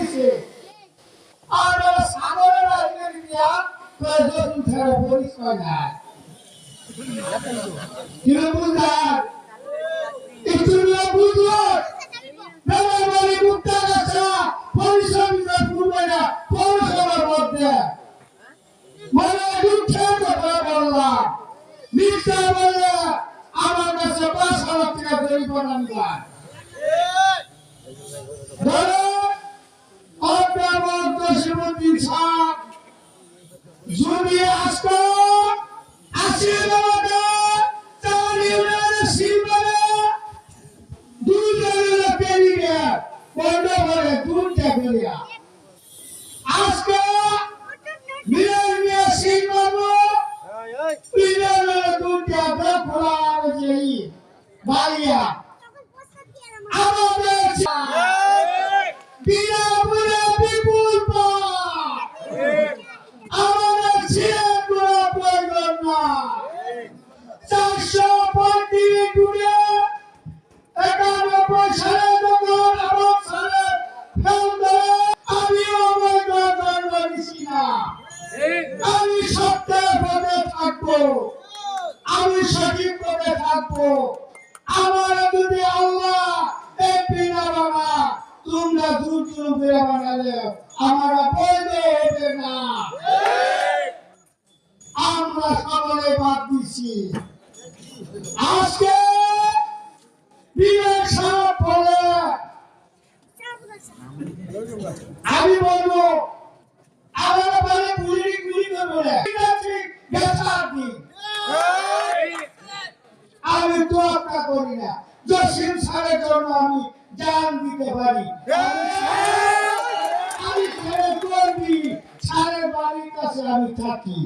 দিছে আর সাগরের আইনে দিয়া কয়জন ফেরা পরিচয় না কি বুঝার একটু বুঝলো মেলামারি মুক্তা গাছা পরিশ্রমিকের পূর্বে না পৌরসভার মধ্যে মানে দুঃখের কথা বললাম মিথ্যা বললে আমার কাছে 5,000 টাকা জরিমানা নিলাম যদি আসতো আশীর্বাদ আজকে আমি সত্যের পথে থাকবো আমি সঠিক পথে থাকবো আমার যদি আল্লাহ এমপি না বাবা তোমরা দুজন বানালে আমার বৈধ হবে না আমরা সকলে বাদ দিচ্ছি আজকে বিবেক সাহেব বলে আমি বলবো আমার বাড়ি গুলি করে আমি তো আপনার করি না জসিম সারের জন্য আমি জান দিতে পারি আমি করবি সারের বাড়ির কাছে আমি থাকি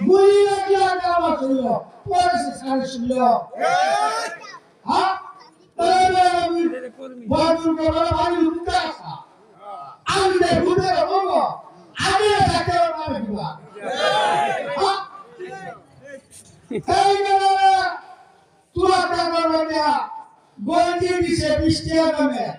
গুলি নাকি আগে আমার শুনল পরে সারে শুনল হ্যাঁ আমি বদুল করে বাড়ি উঠতে আসা আমি ঘুরে বলবো আমি তাকে মারে দিবা এই গেলে তুই টাকা গঞ্জি দিছে 20 টাকা দামে